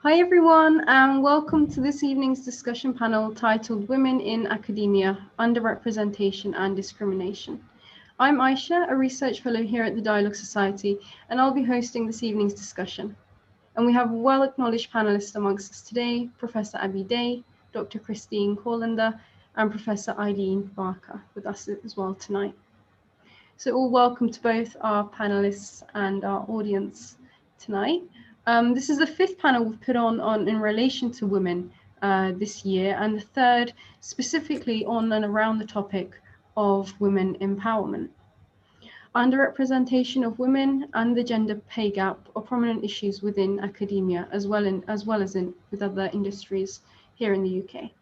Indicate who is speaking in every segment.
Speaker 1: Hi everyone, and welcome to this evening's discussion panel titled Women in Academia, Underrepresentation and Discrimination. I'm Iysha, a research fellow here at the Dialogue Society, and I'll be hosting this evening's discussion. And we have well-acknowledged panelists amongst us today, Professor Abby Day, Dr. Christine Callender, and Professor Eileen Barker with us as well tonight. So all welcome to both our panelists and our audience tonight. This is the fifth panel we've put on in relation to women this year, and the third specifically on and around the topic of women empowerment. Underrepresentation of women and the gender pay gap are prominent issues within academia as well as with other industries here in the UK.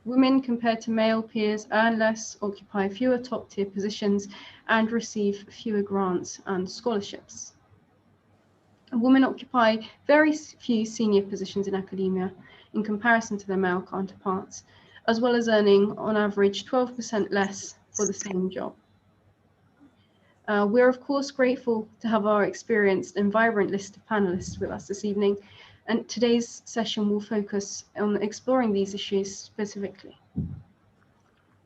Speaker 1: Women compared to male peers earn less, occupy fewer top-tier positions, and receive fewer grants and scholarships. Women occupy very few senior positions in academia in comparison to their male counterparts, as well as earning on average 12% less for the same job. We're of course grateful to have our experienced and vibrant list of panelists with us this evening, and today's session will focus on exploring these issues specifically.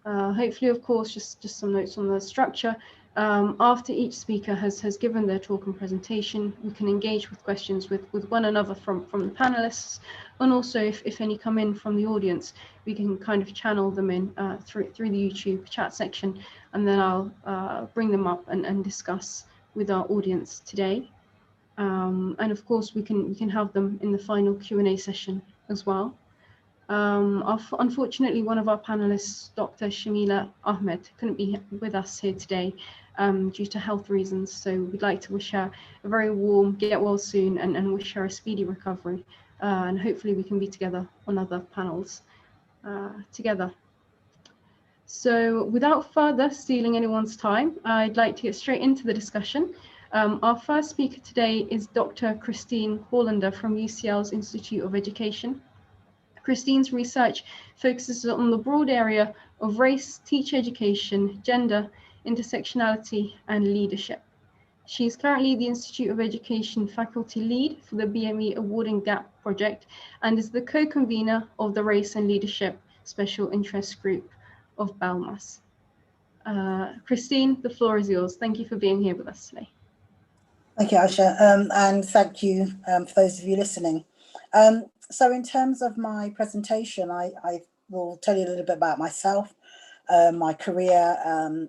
Speaker 1: Hopefully, of course, just some notes on the structure. After each speaker has given their talk and presentation, we can engage with questions with one another from the panelists, and also if any come in from the audience, we can kind of channel them in through the YouTube chat section, and then I'll bring them up and discuss with our audience today. And of course, we can have them in the final Q&A session as well. Unfortunately, one of our panelists, Dr. Shamila Ahmed, couldn't be with us here today due to health reasons. So we'd like to wish her a very warm get well soon and wish her a speedy recovery. And hopefully we can be together on other panels together. So without further stealing anyone's time, I'd like to get straight into the discussion. Our first speaker today is Dr. Christine Callender from UCL's Institute of Education. Christine's research focuses on the broad area of race, teacher education, gender, intersectionality, and leadership. She is currently the Institute of Education faculty lead for the BME Awarding Gap project and is the co-convener of the Race and Leadership Special Interest Group of BALMAS. Christine, the floor is yours. Thank you for being here with us today.
Speaker 2: Thank you, Iysha, and thank you for those of you listening. So in terms of my presentation, I will tell you a little bit about myself, my career, and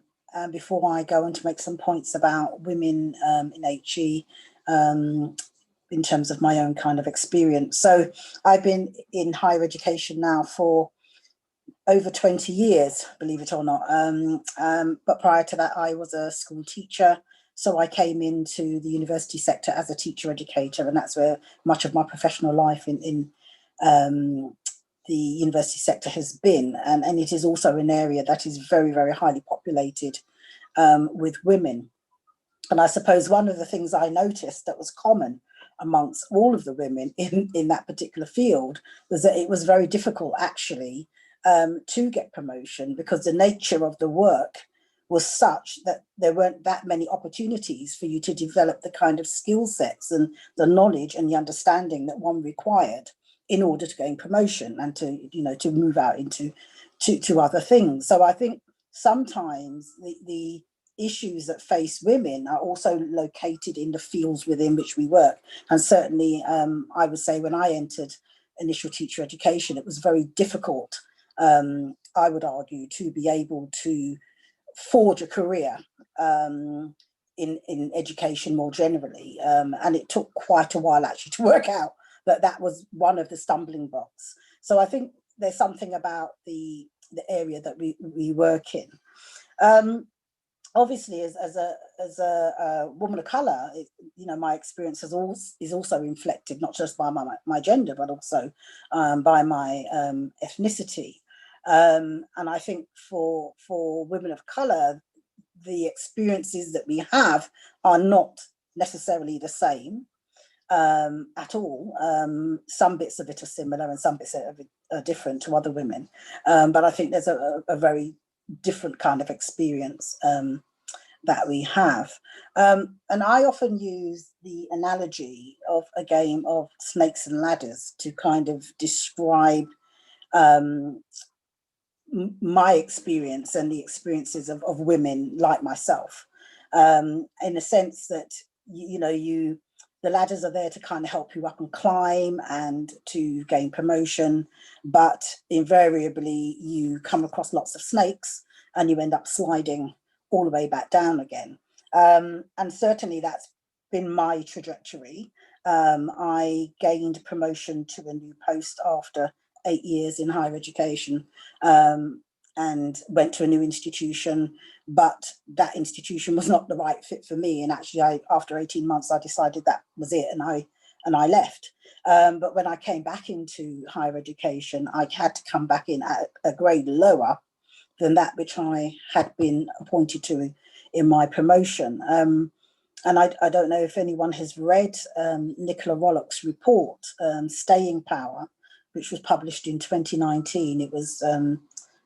Speaker 2: before I go on to make some points about women in HE in terms of my own kind of experience. So I've been in higher education now for over 20 years, believe it or not. But prior to that, I was a school teacher. So I came into the university sector as a teacher educator, and that's where much of my professional life in the university sector has been. And it is also an area that is very, very highly populated with women. And I suppose one of the things I noticed that was common amongst all of the women in that particular field was that it was very difficult actually to get promotion, because the nature of the work was such that there weren't that many opportunities for you to develop the kind of skill sets and the knowledge and the understanding that one required in order to gain promotion and to, you know, to move out into to other things. So I think sometimes the issues that face women are also located in the fields within which we work. And certainly I would say when I entered initial teacher education, it was very difficult, I would argue, to be able to forge a career in education more generally, and it took quite a while actually to work out that was one of the stumbling blocks. So I think there's something about the area that we work in. obviously, as a woman of color, you know, my experience is also inflected not just by my gender, but also by my ethnicity. And I think for women of color, the experiences that we have are not necessarily the same at all. Some bits of it are similar and some bits of it are different to other women. But I think there's a very different kind of experience that we have. And I often use the analogy of a game of snakes and ladders to kind of describe my experience and the experiences of women like myself, in the sense that, you know, the ladders are there to kind of help you up and climb and to gain promotion, but invariably you come across lots of snakes and you end up sliding all the way back down again. And certainly that's been my trajectory. I gained promotion to a new post after 8 years in higher education, and went to a new institution, but that institution was not the right fit for me. And actually, after 18 months, I decided that was it, and I left. But when I came back into higher education, I had to come back in at a grade lower than that which I had been appointed to in my promotion. And I don't know if anyone has read Nicola Rollock's report, Staying Power, which was published in 2019. It was,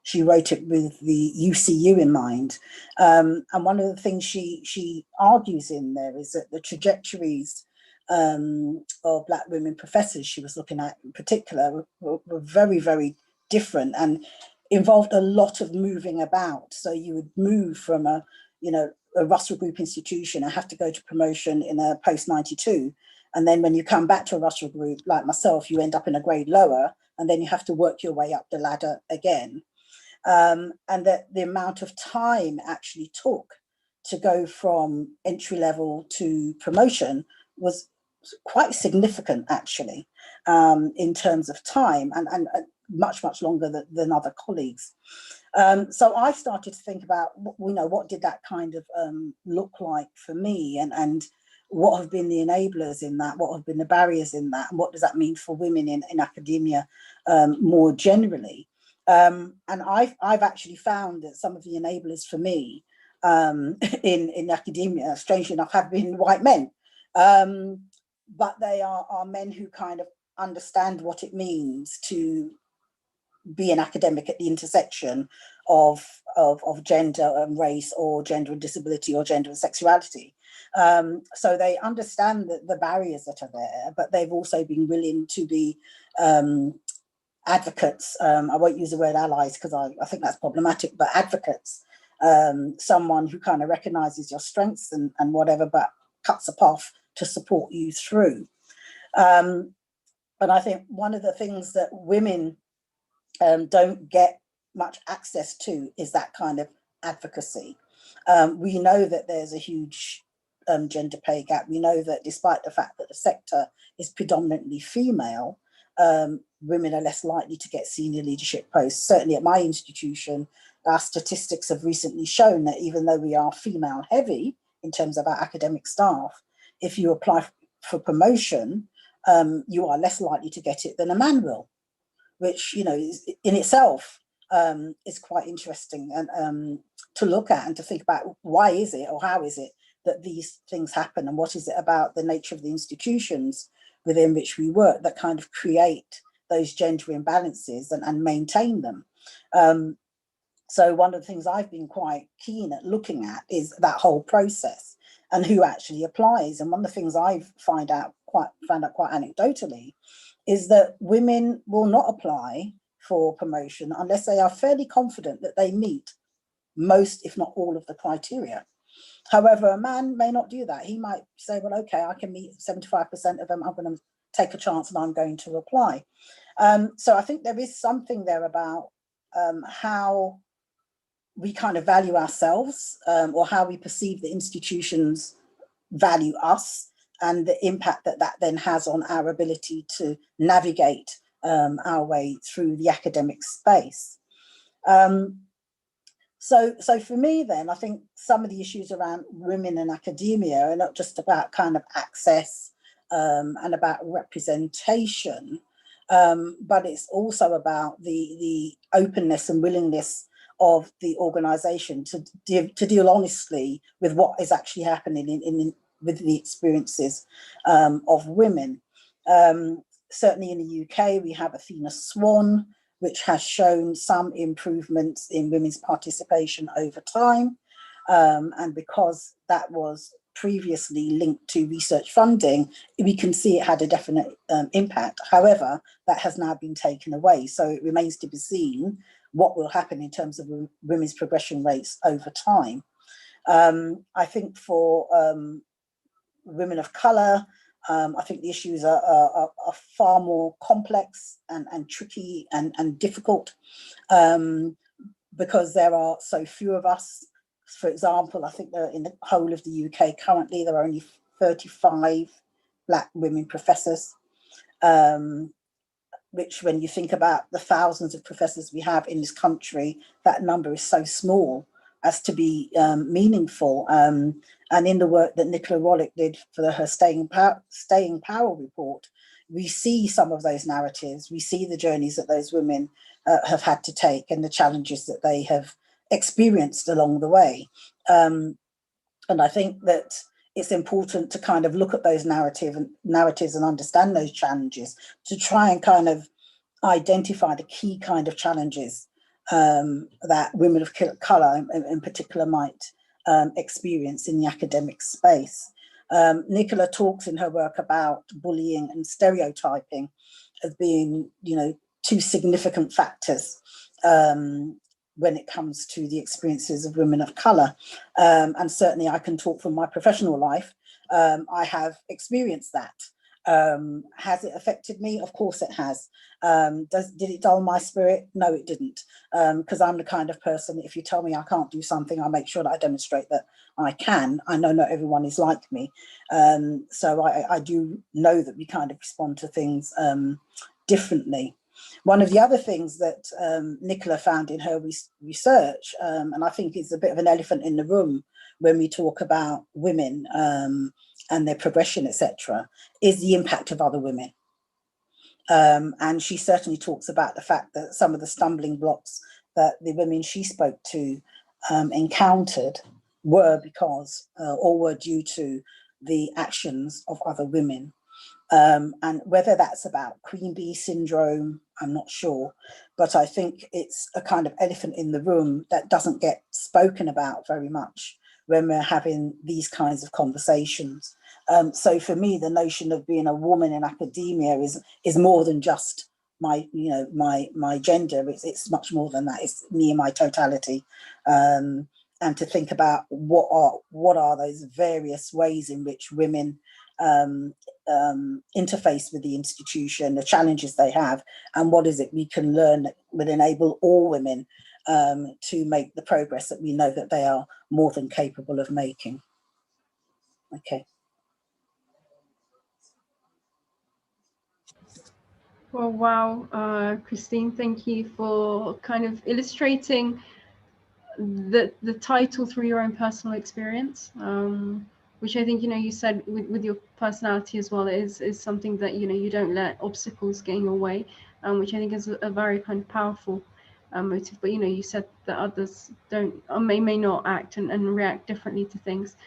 Speaker 2: she wrote it with the UCU in mind. And one of the things she argues in there is that the trajectories of Black women professors she was looking at in particular were very, very different and involved a lot of moving about. So you would move from a Russell Group institution and have to go to promotion in a post 92. And then when you come back to a Russell Group, like myself, you end up in a grade lower, and then you have to work your way up the ladder again. And that the amount of time actually took to go from entry level to promotion was quite significant, actually, in terms of time, and much, much longer than other colleagues. So I started to think about, what did that kind of look like for me, and what have been the enablers in that, what have been the barriers in that, and what does that mean for women in academia more generally. And I've actually found that some of the enablers for me in academia, strangely enough, have been white men. But they are men who kind of understand what it means to be an academic at the intersection of gender and race, or gender and disability, or gender and sexuality. So they understand the barriers that are there, but they've also been willing to be advocates. I won't use the word allies because I think that's problematic, but advocates, someone who kind of recognizes your strengths and whatever, but cuts a path to support you through. And I think one of the things that women don't get much access to is that kind of advocacy. We know that there's a huge gender pay gap. We know that despite the fact that the sector is predominantly female, women are less likely to get senior leadership posts. Certainly at my institution, our statistics have recently shown that even though we are female heavy in terms of our academic staff, if you apply for promotion, you are less likely to get it than a man will, which, is, in itself is quite interesting and to look at and to think about why is it, or how is it that these things happen, and what is it about the nature of the institutions within which we work that kind of create those gender imbalances and maintain them. So one of the things I've been quite keen at looking at is that whole process and who actually applies. And one of the things I've found out quite anecdotally is that women will not apply for promotion unless they are fairly confident that they meet most, if not all, of the criteria. However, a man may not do that. He might say, well, okay, I can meet 75% of them. I'm going to take a chance and I'm going to apply. So I think there is something there about how we kind of value ourselves, or how we perceive the institutions value us, and the impact that then has on our ability to navigate our way through the academic space. So for me then, I think some of the issues around women in academia are not just about kind of access and about representation, but it's also about the openness and willingness of the organisation to deal honestly with what is actually happening with the experiences of women. Certainly in the UK, we have Athena Swan, which has shown some improvements in women's participation over time. And because that was previously linked to research funding, we can see it had a definite impact. However, that has now been taken away. So it remains to be seen what will happen in terms of women's progression rates over time. I think for women of colour, I think the issues are far more complex and tricky and difficult because there are so few of us. For example, I think in the whole of the UK currently, there are only 35 Black women professors, which when you think about the thousands of professors we have in this country, that number is so small as to be meaningful. And in the work that Nicola Rollick did for her Staying Power report, we see some of those narratives. We see the journeys that those women have had to take and the challenges that they have experienced along the way. And I think that it's important to kind of look at those narratives and understand those challenges to try and kind of identify the key kind of challenges that women of colour in particular might experience in the academic space. Nicola talks in her work about bullying and stereotyping as being, two significant factors when it comes to the experiences of women of colour. And certainly I can talk from my professional life. I have experienced that. Has it affected me? Of course it has. Did it dull my spirit? No, it didn't. Because I'm the kind of person, if you tell me I can't do something, I make sure that I demonstrate that I can. I know not everyone is like me. So I do know that we kind of respond to things differently. One of the other things that Nicola found in her research, and I think is a bit of an elephant in the room when we talk about women and their progression, etc., is the impact of other women. And she certainly talks about the fact that some of the stumbling blocks that the women she spoke to encountered were because or were due to the actions of other women. And whether that's about queen bee syndrome, I'm not sure, but I think it's a kind of elephant in the room that doesn't get spoken about very much when we're having these kinds of conversations. So for me, the notion of being a woman in academia is more than just my gender. It's much more than that. It's me and my totality. And to think about what are those various ways in which women interface with the institution, the challenges they have, and what is it we can learn that will enable all women to make the progress that we know that they are more than capable of making. Okay.
Speaker 1: Well, wow, Christine, thank you for kind of illustrating the title through your own personal experience, which I think, you said with your personality as well is something that, you don't let obstacles get in your way, which I think is a very kind of powerful motive. But, you said that others don't, or may not act and react differently to things.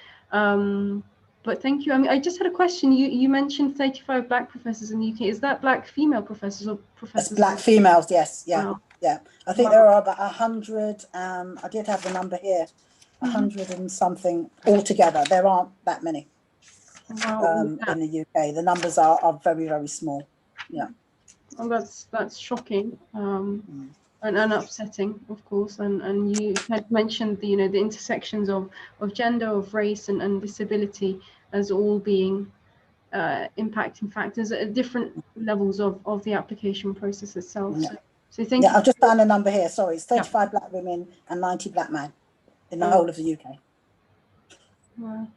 Speaker 1: But thank you. I mean, I just had a question. You mentioned 35 Black professors in the UK. Is that Black female professors or professors?
Speaker 2: That's Black females, yes. Yeah.
Speaker 1: Wow.
Speaker 2: Yeah. I think there are about 100. I did have the number here, 100 and something altogether. There aren't that many in the UK. The numbers are very, very small. Yeah.
Speaker 1: Well, that's shocking. And upsetting, of course, and you had mentioned the the intersections of gender, of race, and disability as all being impacting factors at different levels of the application process itself.
Speaker 2: Yeah.
Speaker 1: So thank you.
Speaker 2: I've just found a number here. Sorry, it's 35 Black women and 90 Black men in the whole of the UK.
Speaker 1: Wow.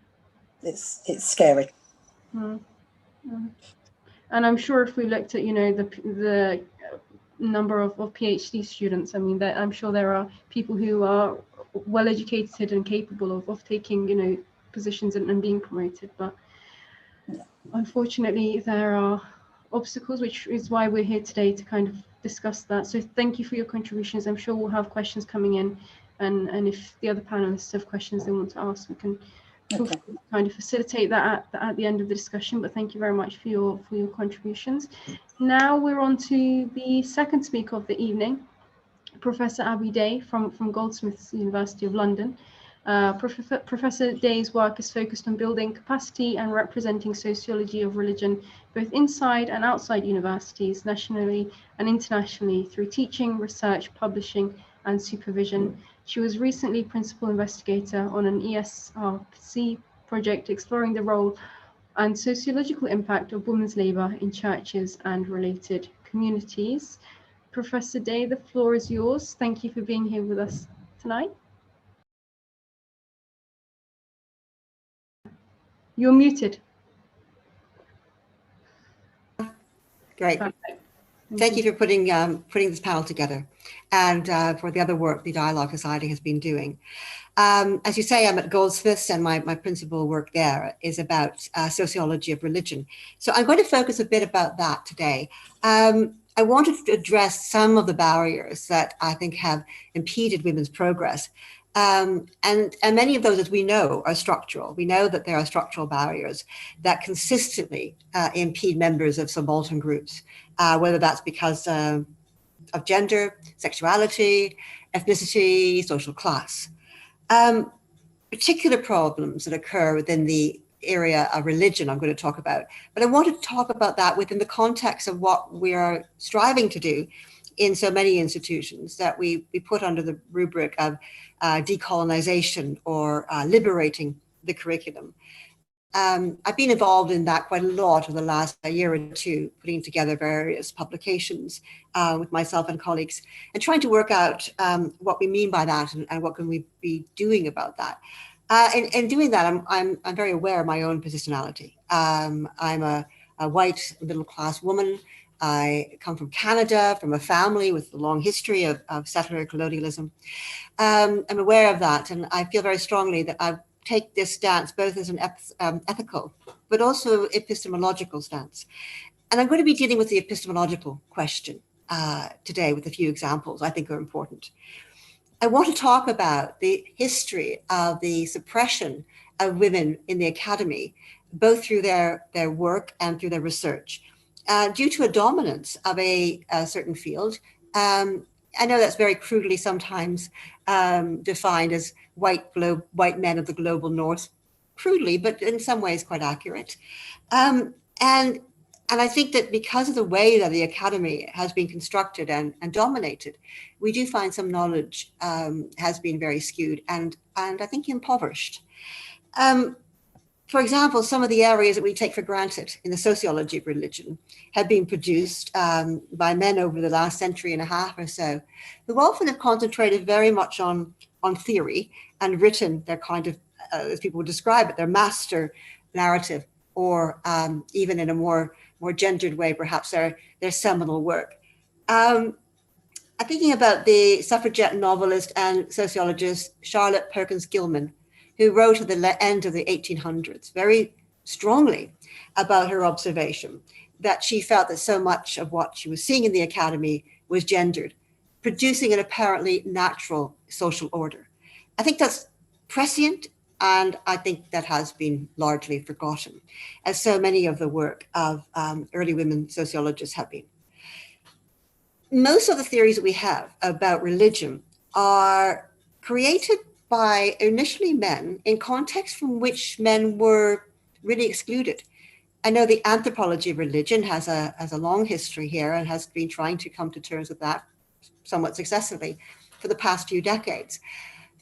Speaker 2: It's scary.
Speaker 1: And I'm sure if we looked at the number of PhD students, I mean, I'm sure there are people who are well educated and capable of taking, you know, positions and being promoted. But unfortunately, there are obstacles, which is why we're here today to kind of discuss that. So thank you for your contributions. I'm sure we'll have questions coming in, and if the other panelists have questions they want to ask, we can kind of facilitate that at the end of the discussion. But thank you very much for your contributions. Now we're on to the second speaker of the evening, Professor Abi Day from Goldsmiths, University of London. Professor Day's work is focused on building capacity and representing sociology of religion, both inside and outside universities, nationally and internationally, through teaching, research, publishing, and supervision. She was recently principal investigator on an ESRC project exploring the role and sociological impact of women's labour in churches and related communities. Professor Day, the floor is yours. Thank you for being here with us tonight. You're muted.
Speaker 3: Great. Thank you for putting this panel together, and for the other work the Dialogue Society has been doing. As you say, I'm at Goldsmiths, and my principal work there is about sociology of religion. So I'm going to focus a bit about that today. I wanted to address some of the barriers that I think have impeded women's progress. And many of those, as we know, are structural. We know that there are structural barriers that consistently impede members of subaltern groups, whether that's because of gender, sexuality, ethnicity, social class. Particular problems that occur within the area of religion I'm going to talk about, but I want to talk about that within the context of what we are striving to do in so many institutions that we put under the rubric of decolonization or liberating the curriculum. I've been involved in that quite a lot over the last year or two, putting together various publications with myself and colleagues and trying to work out what we mean by that and what can we be doing about that. In doing that, I'm very aware of my own positionality. I'm a white middle-class woman. I come from Canada, from a family with a long history of settler colonialism. I'm aware of that, and I feel very strongly that I take this stance both as an ethical, but also epistemological stance. And I'm going to be dealing with the epistemological question today with a few examples I think are important. I want to talk about the history of the suppression of women in the academy, both through their work and through their research, due to a dominance of a certain field. I know that's very crudely sometimes defined as white men of the global north, crudely, but in some ways quite accurate. And I think that because of the way that the academy has been constructed and dominated, we do find some knowledge has been very skewed and I think impoverished. For example, some of the areas that we take for granted in the sociology of religion have been produced by men over the last century and a half or so, who often have concentrated very much on theory and written their kind of, as people would describe it, their master narrative, or even in a more gendered way, perhaps their seminal work. I'm thinking about the suffragette novelist and sociologist Charlotte Perkins Gilman, who wrote at the end of the 1800s very strongly about her observation that she felt that so much of what she was seeing in the academy was gendered, producing an apparently natural social order. I think that's prescient, and I think that has been largely forgotten, as so many of the work of early women sociologists have been. Most of the theories that we have about religion are created by initially men in contexts from which men were really excluded. I know the anthropology of religion has a long history here and has been trying to come to terms with that somewhat successfully for the past few decades.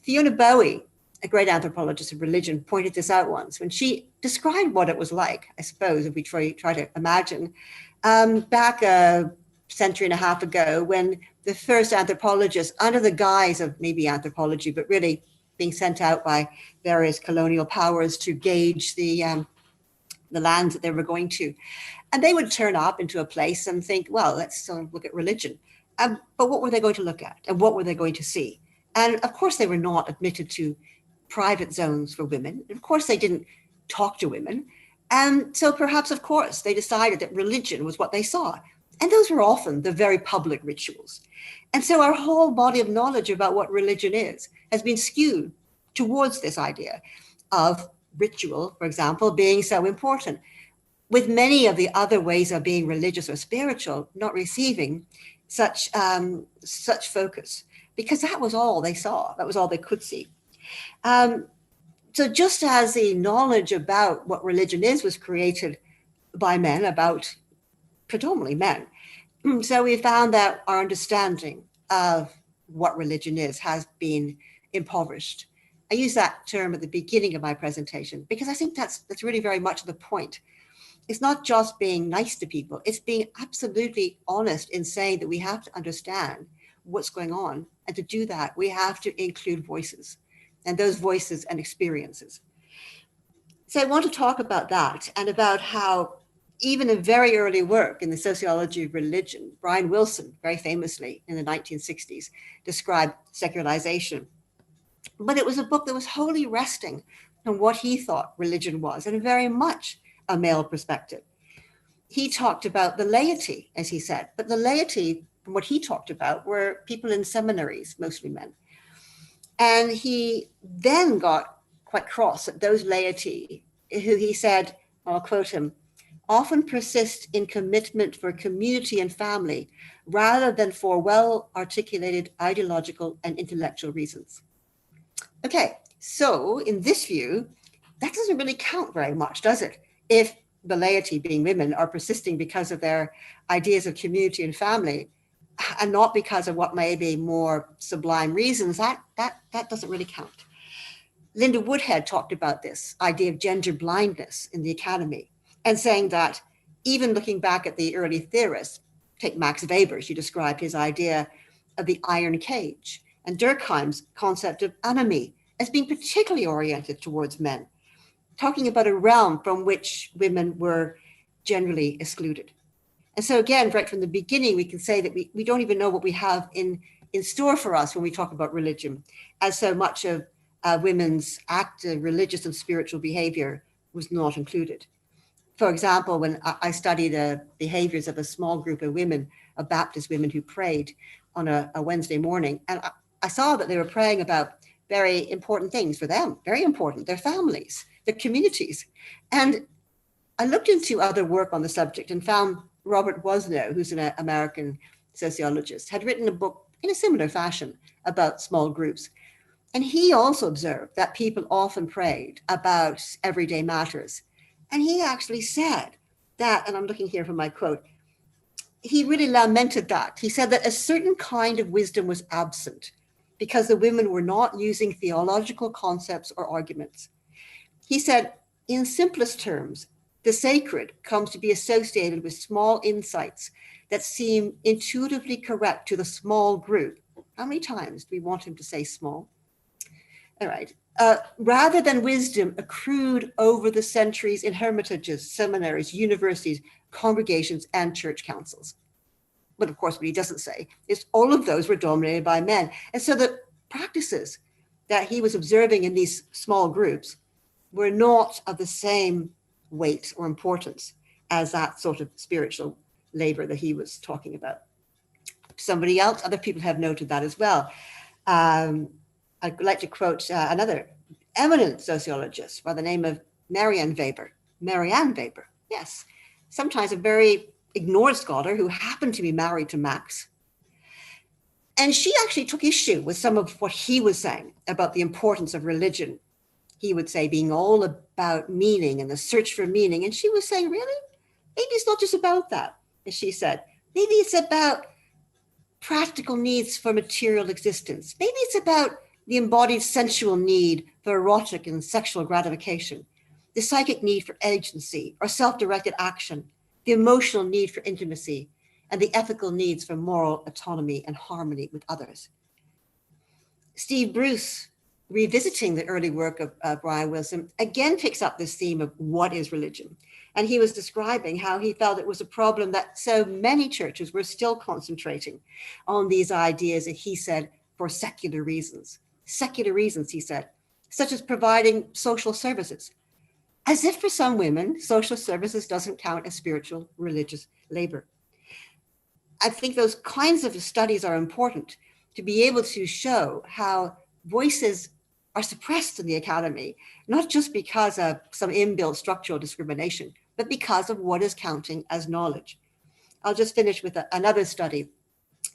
Speaker 3: Fiona Bowie, a great anthropologist of religion, pointed this out once when she described what it was like, I suppose, if we try to imagine, back a century and a half ago, when the first anthropologists, under the guise of maybe anthropology, but really being sent out by various colonial powers to gauge the lands that they were going to. And they would turn up into a place and think, well, let's look at religion. But what were they going to look at? And what were they going to see? And of course, they were not admitted to private zones for women. Of course, they didn't talk to women. And so perhaps, of course, they decided that religion was what they saw. And those were often the very public rituals. And so our whole body of knowledge about what religion is has been skewed towards this idea of ritual, for example, being so important, with many of the other ways of being religious or spiritual not receiving such focus, because that was all they saw. That was all they could see. So just as the knowledge about what religion is was created by men, about predominantly men, so we found that our understanding of what religion is has been impoverished. I use that term at the beginning of my presentation because I think that's really very much the point. It's not just being nice to people, it's being absolutely honest in saying that we have to understand what's going on. And to do that, we have to include voices, and those voices and experiences. So I want to talk about that and about how even in very early work in the sociology of religion, Brian Wilson, very famously in the 1960s, described secularization. But it was a book that was wholly resting on what he thought religion was, and very much a male perspective. He talked about the laity, as he said, but the laity, from what he talked about, were people in seminaries, mostly men. And he then got quite cross at those laity who he said, I'll quote him, often persist in commitment for community and family rather than for well-articulated ideological and intellectual reasons. Okay, so in this view, that doesn't really count very much, does it? If the laity, being women, are persisting because of their ideas of community and family, and not because of what may be more sublime reasons, that doesn't really count. Linda Woodhead talked about this idea of gender blindness in the academy, and saying that even looking back at the early theorists, take Max Weber, she described his idea of the iron cage, and Durkheim's concept of anomie as being particularly oriented towards men, talking about a realm from which women were generally excluded. And so again, right from the beginning, we can say that we don't even know what we have in store for us when we talk about religion, as so much of women's active religious and spiritual behavior was not included. For example, when I studied the behaviors of a small group of women, of Baptist women who prayed on a Wednesday morning, and I saw that they were praying about very important things for them, very important, their families, their communities. And I looked into other work on the subject and found Robert Wozno, who's an American sociologist, had written a book in a similar fashion about small groups. And he also observed that people often prayed about everyday matters. And he actually said that, and I'm looking here for my quote, he really lamented that. He said that a certain kind of wisdom was absent because the women were not using theological concepts or arguments. He said, in simplest terms, the sacred comes to be associated with small insights that seem intuitively correct to the small group. How many times do we want him to say small? All right. Rather than wisdom accrued over the centuries in hermitages, seminaries, universities, congregations, and church councils. But of course, what he doesn't say is all of those were dominated by men. And so the practices that he was observing in these small groups were not of the same weight or importance as that sort of spiritual labor that he was talking about. Somebody else, other people have noted that as well. I'd like to quote another eminent sociologist by the name of Marianne Weber, yes, sometimes a very ignored scholar who happened to be married to Max. And she actually took issue with some of what he was saying about the importance of religion. He would say being all about meaning and the search for meaning. And she was saying, really? Maybe it's not just about that, as she said. Maybe it's about practical needs for material existence. Maybe it's about the embodied sensual need for erotic and sexual gratification, the psychic need for agency or self-directed action, the emotional need for intimacy, and the ethical needs for moral autonomy and harmony with others. Steve Bruce, revisiting the early work of Brian Wilson, again picks up this theme of what is religion. And he was describing how he felt it was a problem that so many churches were still concentrating on these ideas that he said, for secular reasons. Secular reasons, he said, such as providing social services. As if for some women, social services doesn't count as spiritual, religious labor. I think those kinds of studies are important to be able to show how voices are suppressed in the academy, not just because of some inbuilt structural discrimination, but because of what is counting as knowledge. I'll just finish with another study,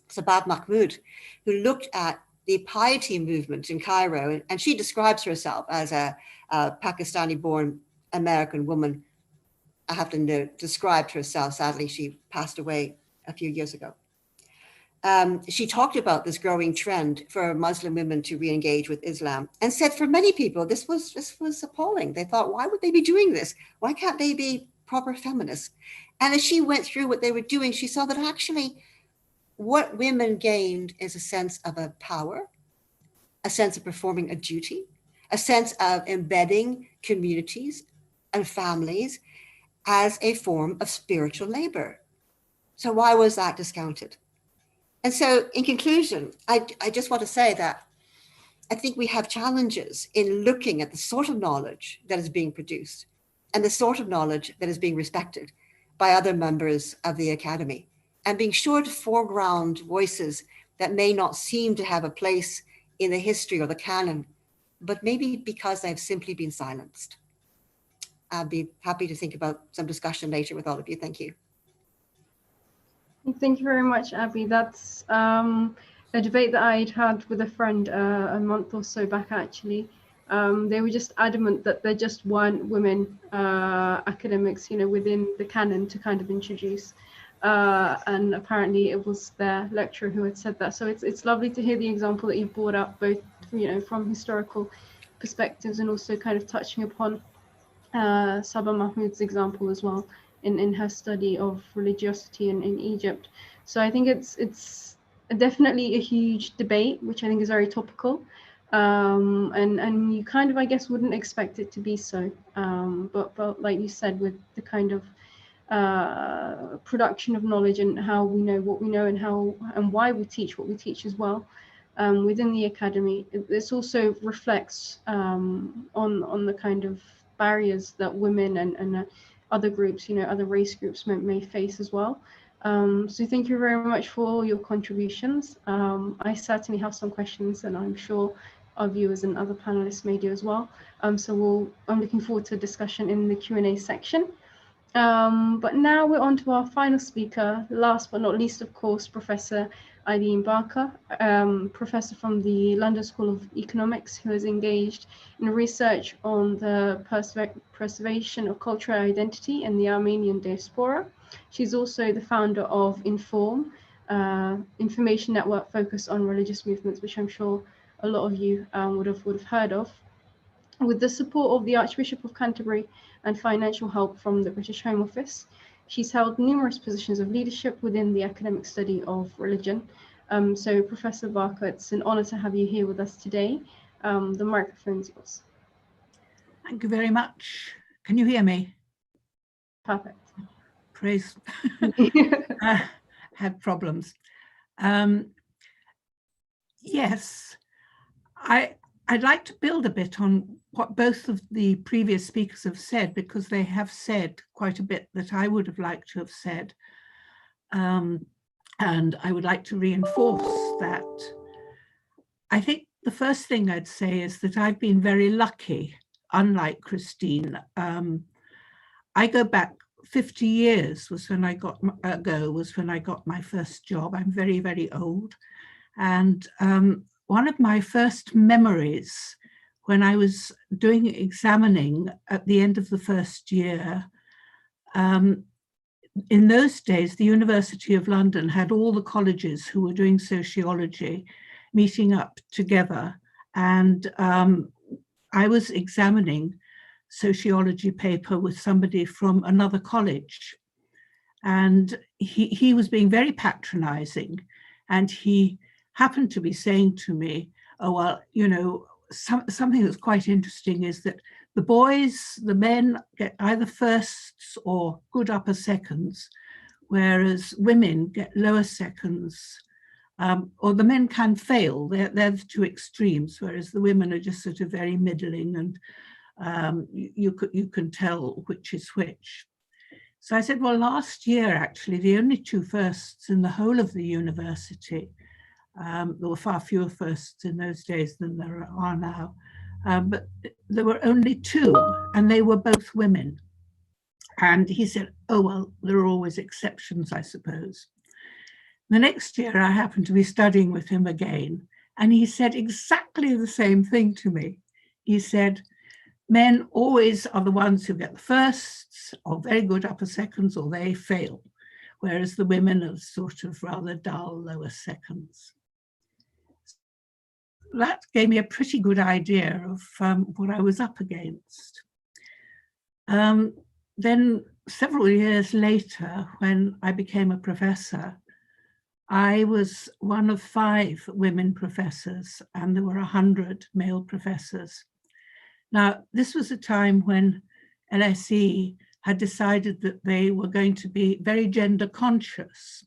Speaker 3: Sabah Mahmoud, who looked at the piety movement in Cairo, and she describes herself as a Pakistani-born American woman. I have to note, described herself, sadly, she passed away a few years ago. She talked about this growing trend for Muslim women to re-engage with Islam, and said for many people, this was appalling. They thought, why would they be doing this? Why can't they be proper feminists? And as she went through what they were doing, she saw that actually what women gained is a sense of a power, a sense of performing a duty, a sense of embedding communities and families as a form of spiritual labor. So why was that discounted? And so in conclusion, I just want to say that I think we have challenges in looking at the sort of knowledge that is being produced and the sort of knowledge that is being respected by other members of the academy, and being sure to foreground voices that may not seem to have a place in the history or the canon, but maybe because they've simply been silenced. I'll be happy to think about some discussion later with all of you. Thank you.
Speaker 1: Thank you very much, Abby. That's a debate that I'd had with a friend a month or so back, actually. They were just adamant that there just weren't women academics, within the canon to kind of introduce. And apparently it was their lecturer who had said that. So it's lovely to hear the example that you brought up, both from historical perspectives and also kind of touching upon Sabah Mahmoud's example as well in her study of religiosity in Egypt. So I think it's definitely a huge debate, which I think is very topical. And you kind of, I guess, wouldn't expect it to be so. But like you said, with the kind of production of knowledge and how we know what we know and why we teach what we teach as well within the academy, this also reflects on the kind of barriers that women and other groups, other race groups may face as well. So thank you very much for all your contributions. I certainly have some questions, and I'm sure our viewers and other panelists may do as well. So I'm looking forward to a discussion in the Q&A section. But now we're on to our final speaker, last but not least, of course, Professor Eileen Barker, professor from the London School of Economics, who is engaged in research on the preservation of cultural identity in the Armenian diaspora. She's also the founder of Inform, information network focused on religious movements, which I'm sure a lot of you would have heard of. With the support of the Archbishop of Canterbury and financial help from the British Home Office, she's held numerous positions of leadership within the academic study of religion. So Professor Barker, it's an honor to have you here with us today. The microphone's yours.
Speaker 4: Thank you very much. Can you hear me?
Speaker 1: Perfect.
Speaker 4: Praise. Had problems. Yes, I'd like to build a bit on what both of the previous speakers have said, because they have said quite a bit that I would have liked to have said. And I would like to reinforce that. I think the first thing I'd say is that I've been very lucky, unlike Christine. I go back 50 years was when I got my first job. I'm very, very old. And one of my first memories when I was doing examining at the end of the first year, in those days, the University of London had all the colleges who were doing sociology meeting up together. And I was examining sociology paper with somebody from another college. And he was being very patronizing. And he happened to be saying to me, oh, well, something that's quite interesting is that the men get either firsts or good upper seconds, whereas women get lower seconds or the men can fail. They're the two extremes, whereas the women are just sort of very middling, and you can tell which is which. So I said, well, last year, actually, the only two firsts in the whole of the university, there were far fewer firsts in those days than there are now, but there were only two, and they were both women. And he said, oh, well, there are always exceptions, I suppose. The next year, I happened to be studying with him again, and he said exactly the same thing to me. He said, men always are the ones who get the firsts, or very good upper seconds, or they fail, whereas the women are sort of rather dull lower seconds. That gave me a pretty good idea of what I was up against. Then several years later, when I became a professor, I was one of 5 women professors, and there were 100 male professors. Now, this was a time when LSE had decided that they were going to be very gender conscious.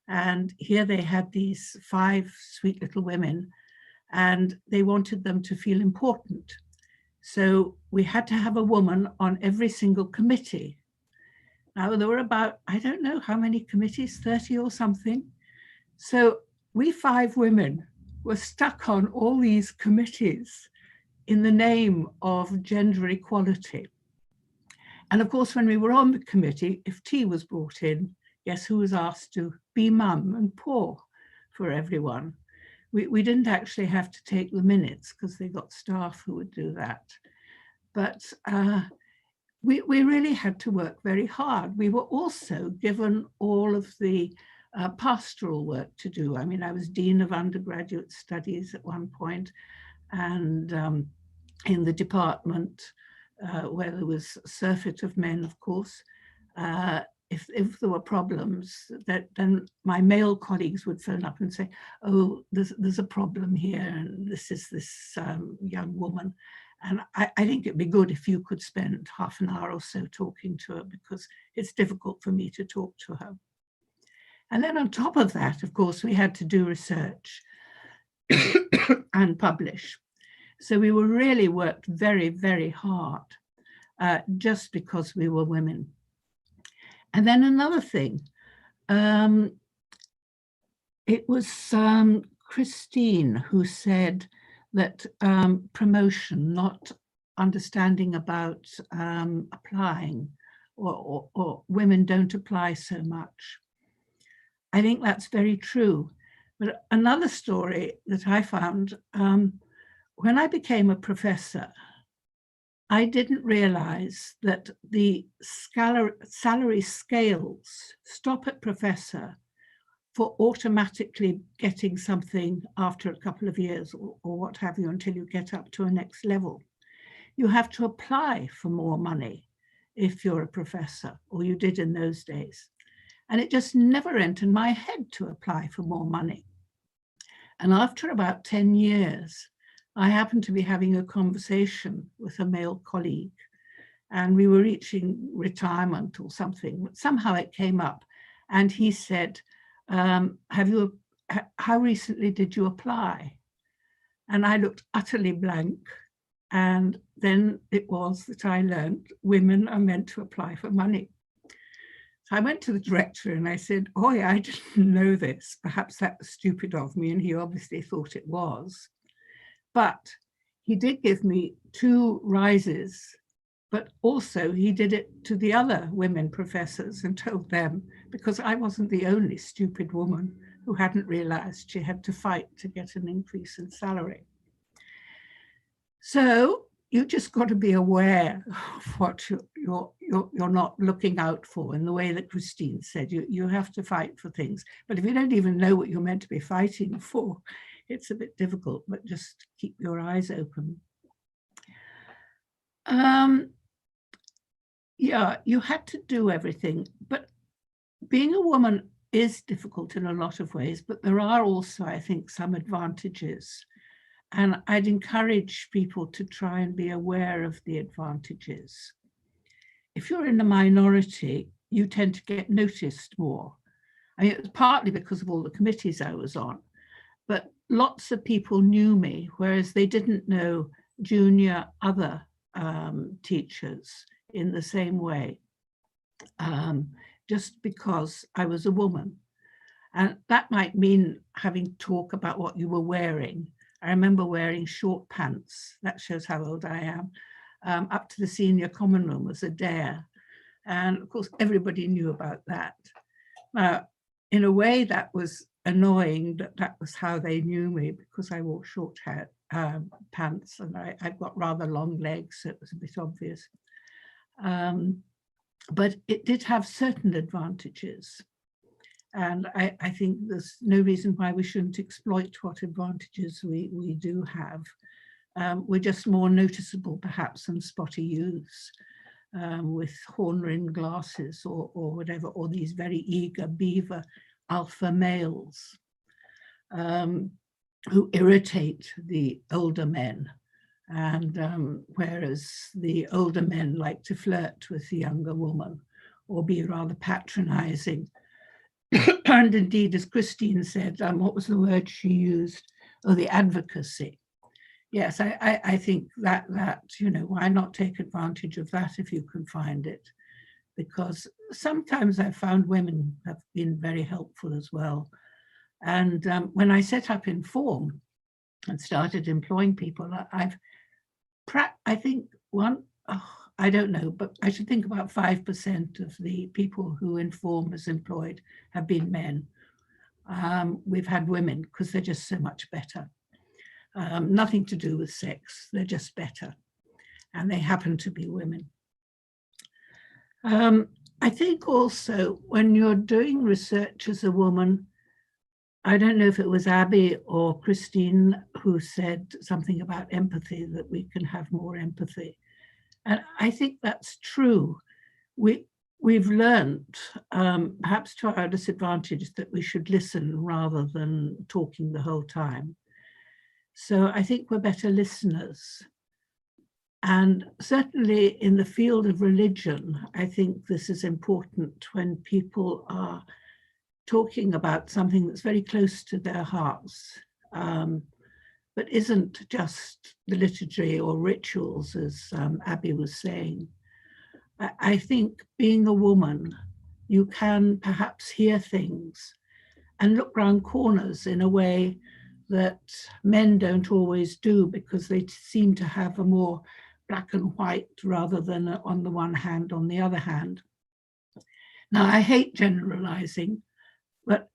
Speaker 4: And here they had these 5 sweet little women, and they wanted them to feel important. So we had to have a woman on every single committee. Now, there were about, I don't know how many committees, 30 or something. So we 5 women were stuck on all these committees in the name of gender equality. And of course, when we were on the committee, if tea was brought in, guess who was asked to be mum and pour for everyone? We didn't actually have to take the minutes because they got staff who would do that. But we really had to work very hard. We were also given all of the pastoral work to do. I mean, I was Dean of Undergraduate Studies at one point, and in the department where there was a surfeit of men, of course, if there were problems, then my male colleagues would phone up and say, oh, there's a problem here, and this is this young woman. And I think it'd be good if you could spend half an hour or so talking to her, because it's difficult for me to talk to her. And then on top of that, of course, we had to do research and publish. So we were really worked very, very hard just because we were women. And then another thing, it was Christine who said that promotion, not understanding about applying, or women don't apply so much. I think that's very true. But another story that I found, when I became a professor, I didn't realize that the salary scales stop at professor for automatically getting something after a couple of years or what have you, until you get up to a next level. You have to apply for more money if you're a professor, or you did in those days. And it just never entered my head to apply for more money. And after about 10 years, I happened to be having a conversation with a male colleague, and we were reaching retirement or something. Somehow it came up, and he said, how recently did you apply? And I looked utterly blank. And then it was that I learned women are meant to apply for money. So I went to the director and I said, oh yeah, I didn't know this. Perhaps that was stupid of me, and he obviously thought it was. But he did give me 2 rises, but also he did it to the other women professors and told them, because I wasn't the only stupid woman who hadn't realized she had to fight to get an increase in salary. So you just got to be aware of what you're not looking out for, in the way that Christine said. You have to fight for things. But if you don't even know what you're meant to be fighting for, it's a bit difficult, but just keep your eyes open. Yeah, you had to do everything, but being a woman is difficult in a lot of ways, but there are also, I think, some advantages. And I'd encourage people to try and be aware of the advantages. If you're in a minority, you tend to get noticed more. I mean, it was partly because of all the committees I was on, but lots of people knew me, whereas they didn't know junior other teachers in the same way, just because I was a woman. And that might mean having to talk about what you were wearing. I remember wearing short pants, that shows how old I am, up to the senior common room as a dare. And of course, everybody knew about that. Now, in a way, that was annoying that that was how they knew me, because I wore short pants and I've got rather long legs, so it was a bit obvious. But it did have certain advantages. And I think there's no reason why we shouldn't exploit what advantages we do have. We're just more noticeable, perhaps, than spotty youths with horn-rimmed glasses or whatever, or these very eager beaver alpha males who irritate the older men. And whereas the older men like to flirt with the younger woman or be rather patronizing. And indeed, as Christine said, what was the word she used? Oh, the advocacy. Yes, I think that, you know, why not take advantage of that if you can find it? Because sometimes I've found women have been very helpful as well. And when I set up Inform and started employing people, I think I don't know, but I should think about 5% of the people who Inform has employed have been men. We've had women because they're just so much better. Nothing to do with sex, they're just better. And they happen to be women. I think also when you're doing research as a woman, I don't know if it was Abby or Christine who said something about empathy, that we can have more empathy. And I think that's true. We've learned, perhaps to our disadvantage, that we should listen rather than talking the whole time. So I think we're better listeners. And certainly in the field of religion, I think this is important when people are talking about something that's very close to their hearts, but isn't just the liturgy or rituals, as Abby was saying. I think being a woman, you can perhaps hear things and look round corners in a way that men don't always do, because they seem to have a more black and white rather than on the one hand, on the other hand. Now, I hate generalizing, but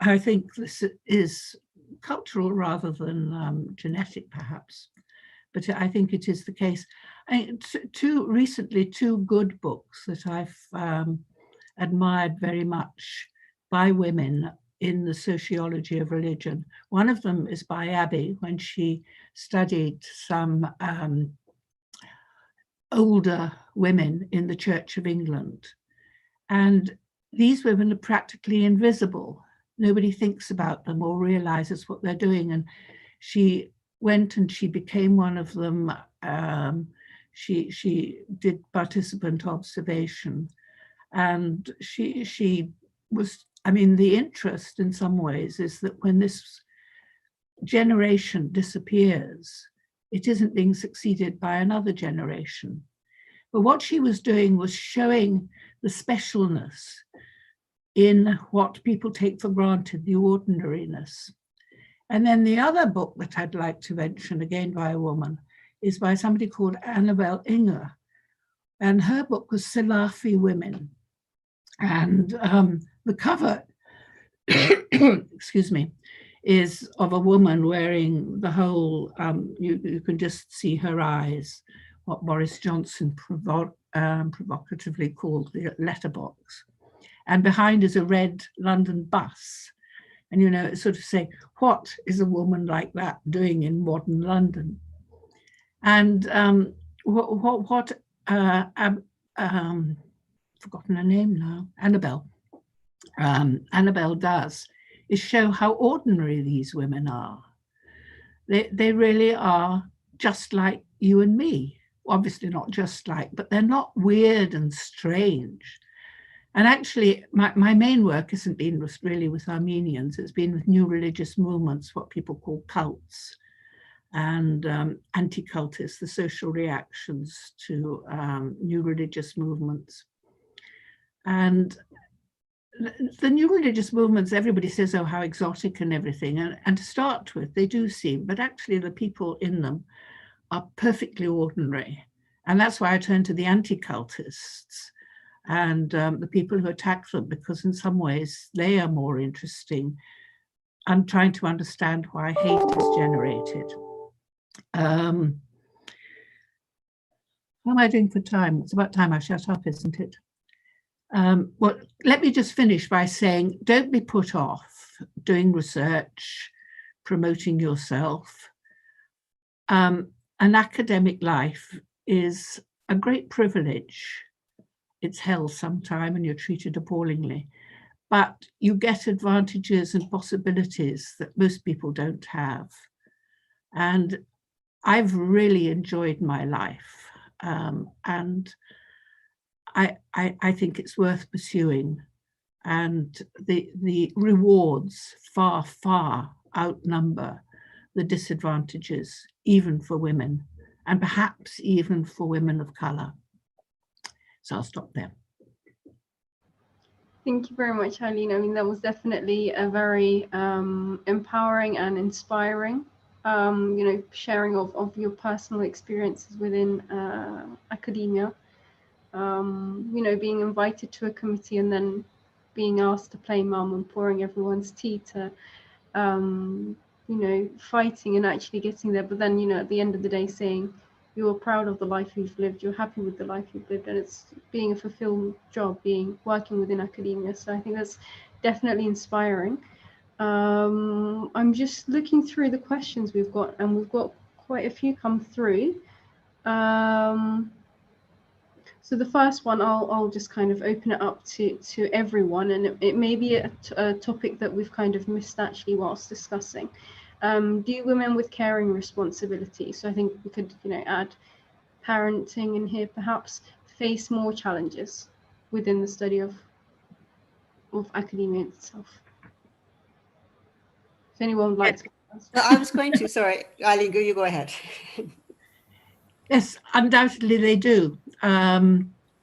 Speaker 4: I think this is cultural rather than genetic, perhaps. But I think it is the case. Recently, two good books that I've admired very much by women in the sociology of religion. One of them is by Abby, when she studied some older women in the Church of England. And these women are practically invisible. Nobody thinks about them or realizes what they're doing. And she went and she became one of them. She did participant observation. And she was, I mean, the interest in some ways is that when this generation disappears, it isn't being succeeded by another generation. But what she was doing was showing the specialness in what people take for granted, the ordinariness. And then the other book that I'd like to mention, again by a woman, is by somebody called Annabelle Inger. And her book was Salafi Women. And the cover, excuse me, is of a woman wearing the whole, you can just see her eyes, what Boris Johnson provocatively called the letterbox. And behind is a red London bus. And, you know, it's sort of saying, what is a woman like that doing in modern London? And forgotten her name now, Annabelle does, is show how ordinary these women are. They really are just like you and me. Obviously not just like, but they're not weird and strange. And actually, my main work hasn't been really with Armenians. It's been with new religious movements, what people call cults, and anti-cultists, the social reactions to new religious movements. And the new religious movements, everybody says, oh, how exotic and everything. And to start with, they do seem, but actually the people in them are perfectly ordinary. And that's why I turn to the anti-cultists and the people who attack them, because in some ways they are more interesting. I'm trying to understand why hate is generated. How am I doing for time? It's about time I shut up, isn't it? Well, let me just finish by saying, don't be put off doing research, promoting yourself. An academic life is a great privilege. It's hell sometime and you're treated appallingly, but you get advantages and possibilities that most people don't have. And I've really enjoyed my life, and I think it's worth pursuing, and the rewards far, far outnumber the disadvantages, even for women, and perhaps even for women of colour. So I'll stop there.
Speaker 1: Thank you very much, Eileen. I mean, that was definitely a very empowering and inspiring, sharing of your personal experiences within academia. Being invited to a committee and then being asked to play mum and pouring everyone's tea to, fighting and actually getting there. But then, at the end of the day, saying you're proud of the life you've lived, you're happy with the life you've lived, and it's being a fulfilled job, working within academia. So I think that's definitely inspiring. I'm just looking through the questions we've got, and we've got quite a few come through. So the first one, I'll just kind of open it up to everyone, and it may be a topic that we've kind of missed actually whilst discussing. Do women with caring responsibility, so I think we could add parenting in here, perhaps, face more challenges within the study of academia itself? If anyone would like to answer.
Speaker 3: I was going to, sorry, Eileen, you go ahead.
Speaker 4: Yes, undoubtedly they do.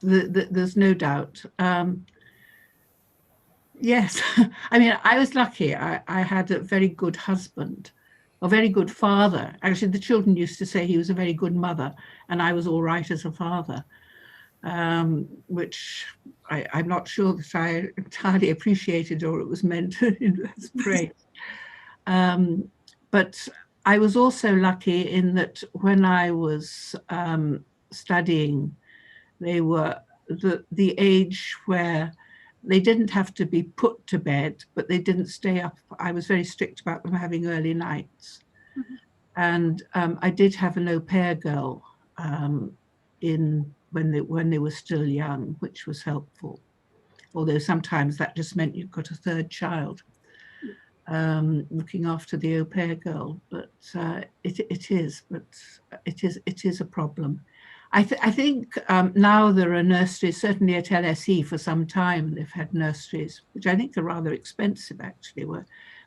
Speaker 4: There's no doubt. Yes, I mean, I was lucky. I had a very good husband, a very good father. Actually, the children used to say he was a very good mother, and I was all right as a father, which I'm not sure that I entirely appreciated, or it was meant as praise. But I was also lucky in that when I was studying, they were the age where they didn't have to be put to bed, but they didn't stay up. I was very strict about them having early nights. Mm-hmm. And I did have an au pair girl when they were still young, which was helpful. Although sometimes that just meant you got a third child. Looking after the au pair girl, but it is a problem. I think now there are nurseries, certainly at LSE for some time, they've had nurseries, which I think are rather expensive actually,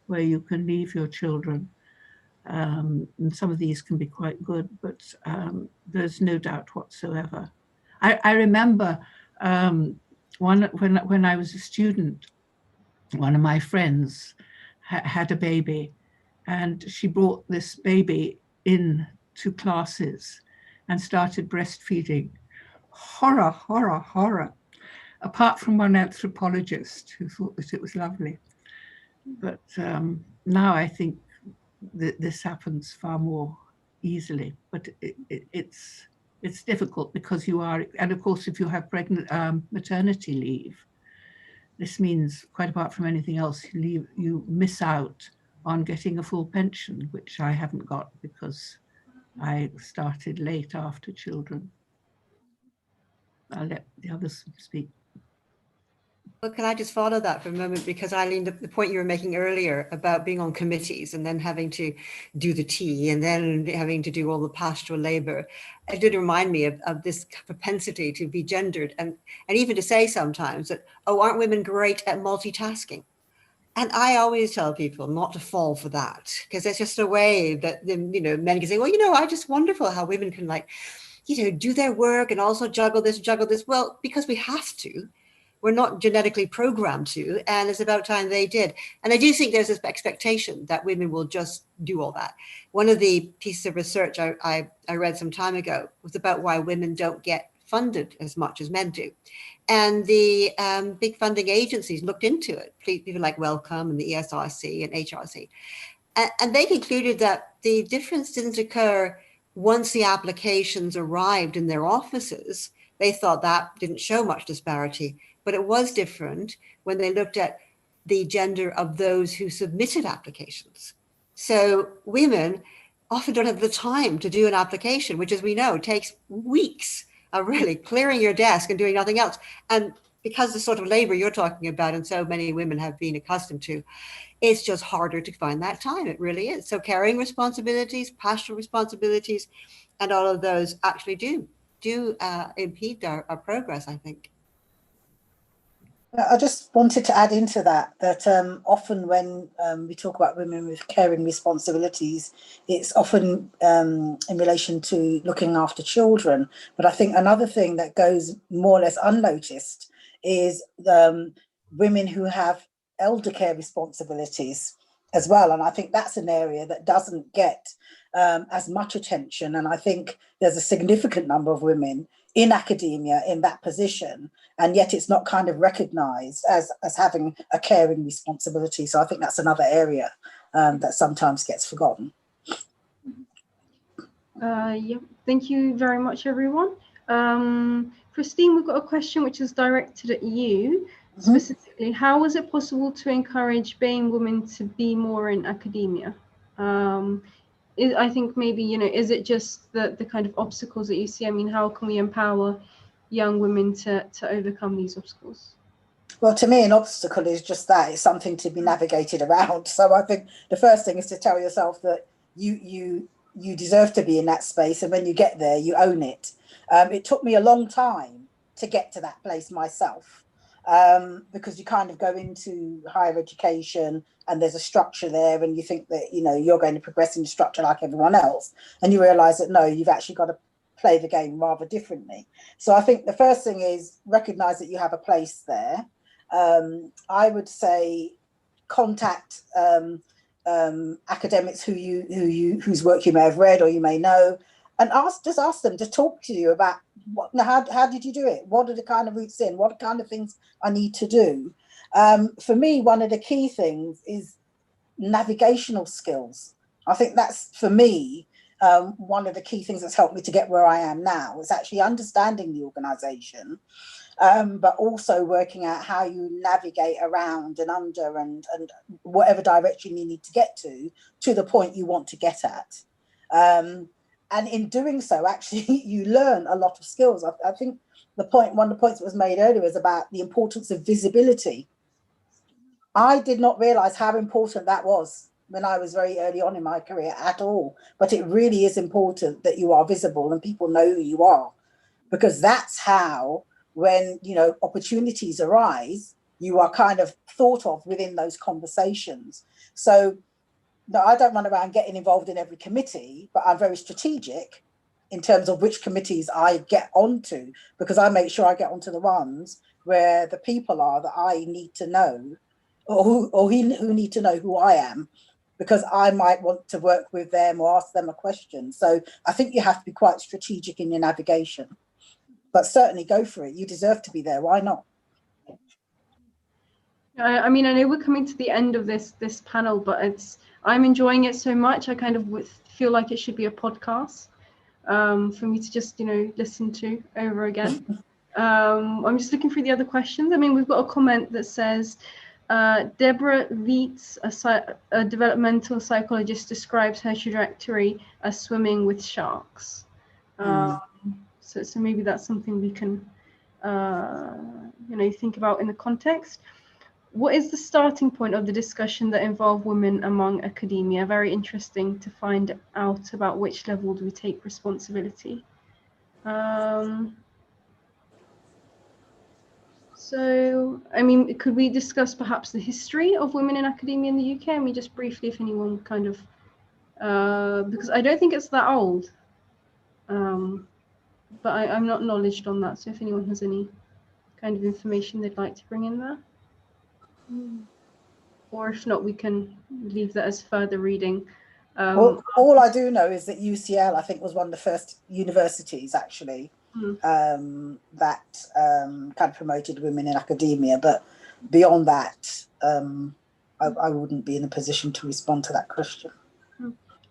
Speaker 4: where you can leave your children. And some of these can be quite good, but there's no doubt whatsoever. I remember when I was a student, one of my friends had a baby, and she brought this baby in to classes and started breastfeeding. Horror, horror, horror. Apart from one anthropologist who thought that it was lovely. But now I think that this happens far more easily. But it's difficult because you are, and of course, if you have maternity leave, this means, quite apart from anything else, you miss out on getting a full pension, which I haven't got because I started late after children. I'll let the others speak.
Speaker 3: Well, can I just follow that for a moment? Because Eileen, the point you were making earlier about being on committees and then having to do the tea and then having to do all the pastoral labor, it did remind me of this propensity to be gendered and even to say sometimes that, oh, aren't women great at multitasking? And I always tell people not to fall for that, because it's just a way that, you know, men can say, well, you know, I just wonderful how women can, like, you know, do their work and also juggle this. Well, because we have to. We're not genetically programmed to, and it's about time they did. And I do think there's this expectation that women will just do all that. One of the pieces of research I read some time ago was about why women don't get funded as much as men do. And the big funding agencies looked into it, people like Wellcome and the ESRC and HRC. And they concluded that the difference didn't occur once the applications arrived in their offices. They thought that didn't show much disparity, but it was different when they looked at the gender of those who submitted applications. So women often don't have the time to do an application, which, as we know, takes weeks of really clearing your desk and doing nothing else. And because the sort of labor you're talking about and so many women have been accustomed to, it's just harder to find that time. It really is. So carrying responsibilities, pastoral responsibilities, and all of those actually do impede our progress, I think.
Speaker 2: I just wanted to add into that often when we talk about women with caring responsibilities, it's often in relation to looking after children. But I think another thing that goes more or less unnoticed is women who have elder care responsibilities as well. And I think that's an area that doesn't get as much attention. And I think there's a significant number of women in academia in that position, and yet it's not kind of recognized as having a caring responsibility. So I think that's another area that sometimes gets forgotten.
Speaker 1: Yeah, thank you very much, everyone. Christine, we've got a question which is directed at you. Specifically, how was it possible to encourage BAME women to be more in academia? I think maybe, you know, is it just the kind of obstacles that you see? I mean, how can we empower young women to overcome these obstacles?
Speaker 2: Well, to me, an obstacle is just that. It's something to be navigated around. So I think the first thing is to tell yourself that you deserve to be in that space. And when you get there, you own it. It took me a long time to get to that place myself, because you kind of go into higher education and there's a structure there and you think that, you know, you're going to progress in the structure like everyone else. And you realize that, no, you've actually got to play the game rather differently. So I think the first thing is recognize that you have a place there. I would say contact academics whose work you may have read or you may know, and ask them to talk to you about how did you do it? What are the kind of routes in? What kind of things I need to do? For me, one of the key things is navigational skills. I think that's, for me, one of the key things that's helped me to get where I am now is actually understanding the organization, but also working out how you navigate around and under and whatever direction you need to get to the point you want to get at. And in doing so, actually, you learn a lot of skills. I think one of the points that was made earlier is about the importance of visibility. I did not realize how important that was when I was very early on in my career at all. But it really is important that you are visible and people know who you are, because that's how, when, you know, opportunities arise, you are kind of thought of within those conversations. So no, I don't run around getting involved in every committee, but I'm very strategic in terms of which committees I get onto, because I make sure I get onto the ones where the people are that I need to know, or who need to know who I am, because I might want to work with them or ask them a question. So I think you have to be quite strategic in your navigation, but certainly go for it. You deserve to be there. Why not?
Speaker 1: I mean, I know we're coming to the end of this panel, but I'm enjoying it so much. I kind of feel like it should be a podcast for me to just, you know, listen to over again. I'm just looking through the other questions. I mean, we've got a comment that says, Deborah Vietz, a developmental psychologist, describes her trajectory as swimming with sharks. So maybe that's something we can think about in the context. What is the starting point of the discussion that involve women among academia? Very interesting to find out about which level do we take responsibility. So, I mean, could we discuss perhaps the history of women in academia in the UK? I mean, just briefly, if anyone kind of, because I don't think it's that old, but I'm not knowledgeable on that. So if anyone has any kind of information they'd like to bring in there. Or if not, we can leave that as further reading.
Speaker 2: Well, all I do know is that UCL, I think, was one of the first universities, actually, that kind of promoted women in academia. But beyond that, I wouldn't be in a position to respond to that question.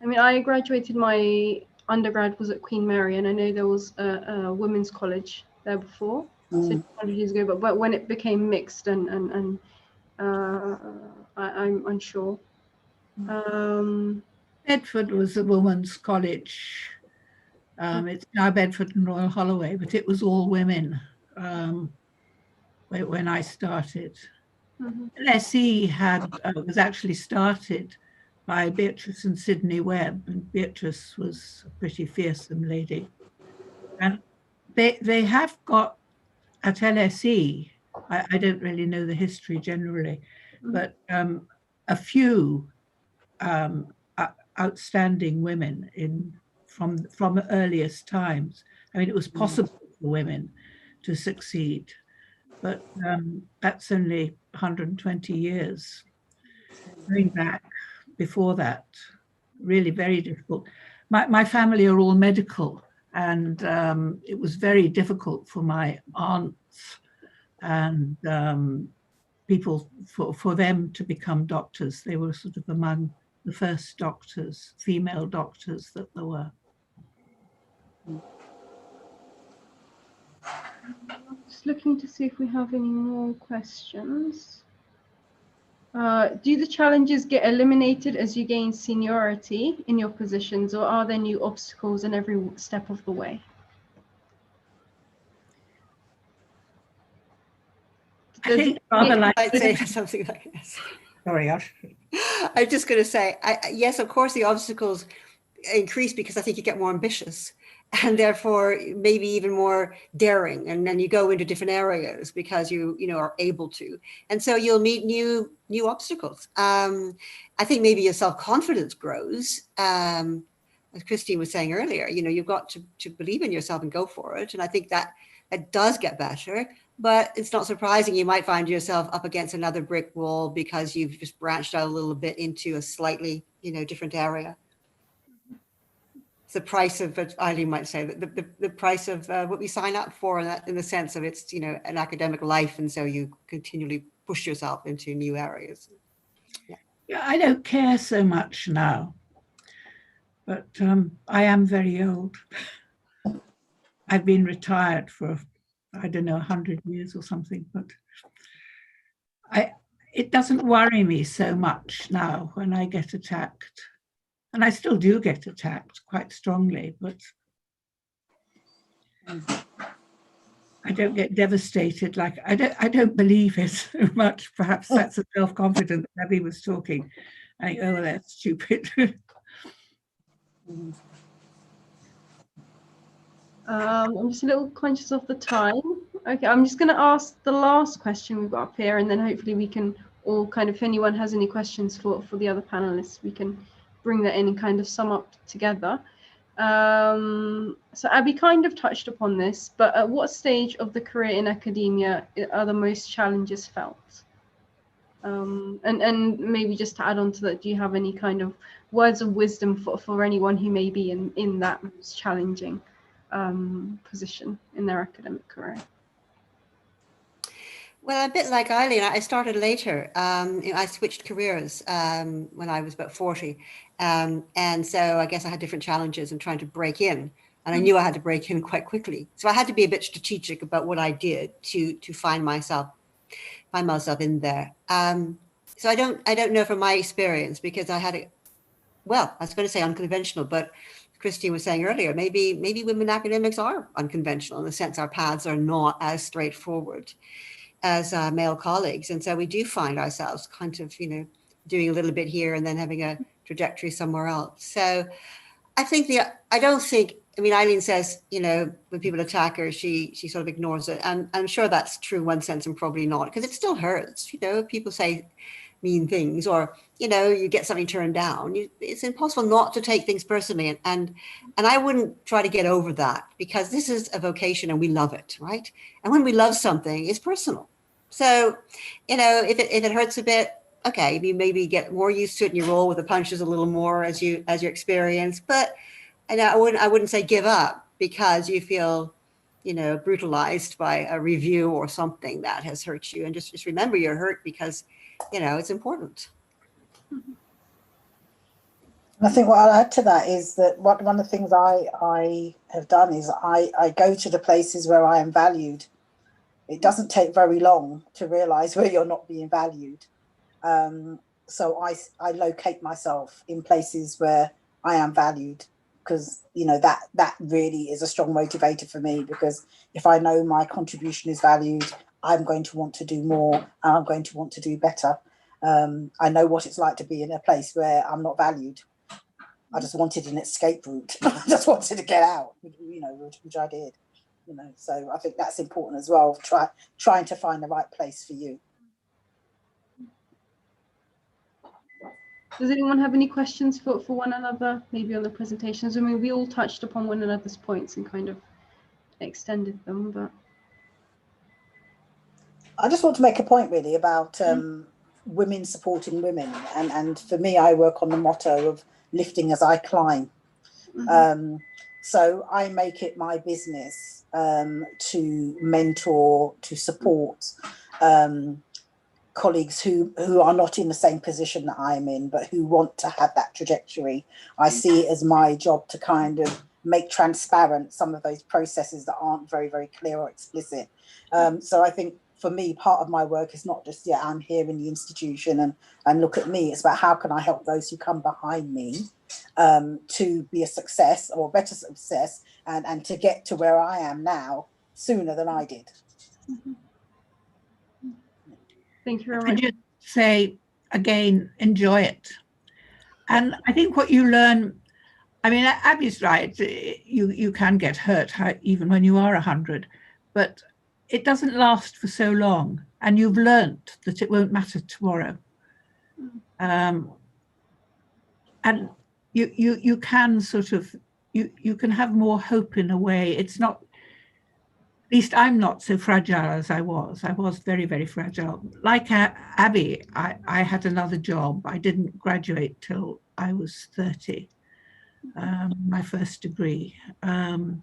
Speaker 1: I mean, I graduated, my undergrad was at Queen Mary, and I know there was a women's college there before, so 100 years ago, but when it became mixed and I'm unsure.
Speaker 4: Bedford was a women's college. It's now Bedford and Royal Holloway, but it was all women when I started. LSE was actually started by Beatrice and Sydney Webb, and Beatrice was a pretty fearsome lady. And they have got at LSE, I don't really know the history generally, but a few outstanding women from the earliest times. I mean, it was possible for women to succeed, but that's only 120 years. Going back before that, really very difficult. My family are all medical, and it was very difficult for my aunts and people for them to become doctors. They were sort of among the first doctors, female doctors that there were.
Speaker 1: Just looking to see if we have any more questions. Do the challenges get eliminated as you gain seniority in your positions, or are there new obstacles in every step of the way?
Speaker 4: I think rather like
Speaker 3: I'd say something like this.
Speaker 4: Sorry, Ash.
Speaker 3: I'm just going to say, yes, of course, the obstacles increase because I think you get more ambitious and therefore maybe even more daring, and then you go into different areas because you are able to, and so you'll meet new obstacles. I think maybe your self-confidence grows, as Christine was saying earlier. You've got to believe in yourself and go for it, and I think that does get better. But it's not surprising you might find yourself up against another brick wall because you've just branched out a little bit into a slightly, different area. It's the price of, Eileen might say, the price of what we sign up for, in the sense of it's, an academic life. And so you continually push yourself into new areas.
Speaker 4: Yeah, I don't care so much now, but I am very old. I've been retired for, I don't know, 100 years or something, but it doesn't worry me so much now when I get attacked. And I still do get attacked quite strongly, but I don't get devastated. Like I don't believe it so much. Perhaps that's a self-confidence Abby was talking. I think, oh, that's stupid.
Speaker 1: I'm just a little conscious of the time. Okay, I'm just going to ask the last question we've got up here, and then hopefully we can all kind of, if anyone has any questions for the other panelists, we can bring that in and kind of sum up together. So Abby kind of touched upon this, but at what stage of the career in academia are the most challenges felt? And maybe just to add on to that, do you have any kind of words of wisdom for anyone who may be in that most challenging position in their academic career?
Speaker 3: Well, a bit like Eileen, I started later. I switched careers when I was about 40. And so I guess I had different challenges in trying to break in. And I knew I had to break in quite quickly. So I had to be a bit strategic about what I did to find myself in there. So I don't know from my experience, because I had I was going to say unconventional, but Christine was saying earlier, maybe women academics are unconventional in the sense our paths are not as straightforward as male colleagues. And so we do find ourselves kind of, doing a little bit here and then having a trajectory somewhere else. So I think Eileen says, when people attack her, she sort of ignores it. And I'm sure that's true in one sense and probably not, because it still hurts. People say mean things, or, you get something turned down. It's impossible not to take things personally. And I wouldn't try to get over that, because this is a vocation and we love it, right? And when we love something, it's personal. So, if it hurts a bit, okay, you maybe get more used to it and you roll with the punches a little more as you experience. But I wouldn't say give up because you feel, brutalized by a review or something that has hurt you. And just remember you're hurt because, it's important.
Speaker 2: I think what I'll add to that is that one of the things I have done is I go to the places where I am valued. It doesn't take very long to realize where you're not being valued. So I locate myself in places where I am valued, because that really is a strong motivator for me, because if I know my contribution is valued, I'm going to want to do more and I'm going to want to do better. I know what it's like to be in a place where I'm not valued. I just wanted an escape route. I just wanted to get out, which I did. So I think that's important as well. Trying to find the right place for you.
Speaker 1: Does anyone have any questions for one another, maybe on the presentations? I mean, we all touched upon one another's points and kind of extended them, but
Speaker 2: I just want to make a point really about women supporting women, and for me, I work on the motto of lifting as I climb. Mm-hmm. So I make it my business to mentor, to support colleagues who are not in the same position that I'm in, but who want to have that trajectory. I see it as my job to kind of make transparent some of those processes that aren't very, very clear or explicit. So I think for me, part of my work is not just, I'm here in the institution and look at me. It's about how can I help those who come behind me to be a success or better success and to get to where I am now sooner than I did.
Speaker 1: Mm-hmm. Thank you very much.
Speaker 4: I just say again, enjoy it. And I think what you learn, I mean, Abby's right, you can get hurt even when you are 100, but it doesn't last for so long. And you've learnt that it won't matter tomorrow. And you can sort of, you can have more hope in a way. It's not, at least I'm not so fragile as I was. I was very, very fragile. Like Abby, I had another job. I didn't graduate till I was 30, my first degree. And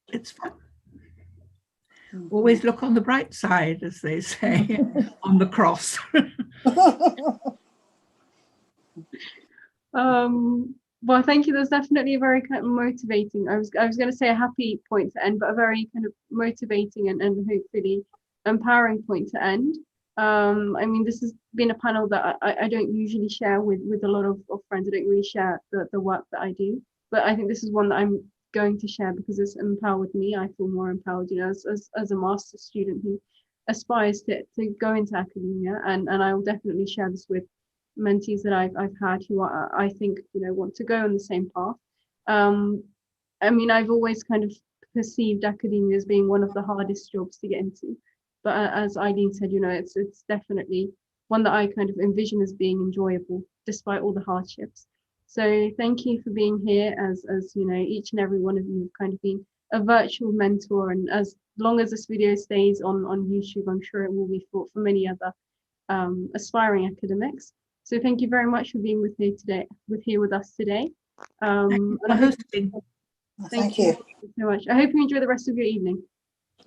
Speaker 4: it's fun. Always look on the bright side, as they say, on the cross.
Speaker 1: Well, thank you. There's definitely a very kind of motivating, I was going to say a happy point to end, but a very kind of motivating and hopefully empowering point to end. I mean, this has been a panel that I don't usually share with a lot of friends. I don't really share the work that I do, but I think this is one that I'm going to share because it's empowered me. I feel more empowered, as a master's student who aspires to go into academia, and I will definitely share this with mentees that I've had who I think want to go on the same path. I mean, I've always kind of perceived academia as being one of the hardest jobs to get into, but as Eileen said, it's definitely one that I kind of envision as being enjoyable despite all the hardships. So thank you for being here, as each and every one of you have kind of been a virtual mentor, and as long as this video stays on YouTube, I'm sure it will be for many other aspiring academics. So thank you very much for being here with us today. Thank you so much. I hope you enjoy the rest of your evening.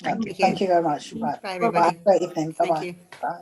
Speaker 2: Thank you very much.
Speaker 3: Bye, everybody.
Speaker 2: Great evening. Bye-bye.
Speaker 3: Thank you.
Speaker 2: Bye.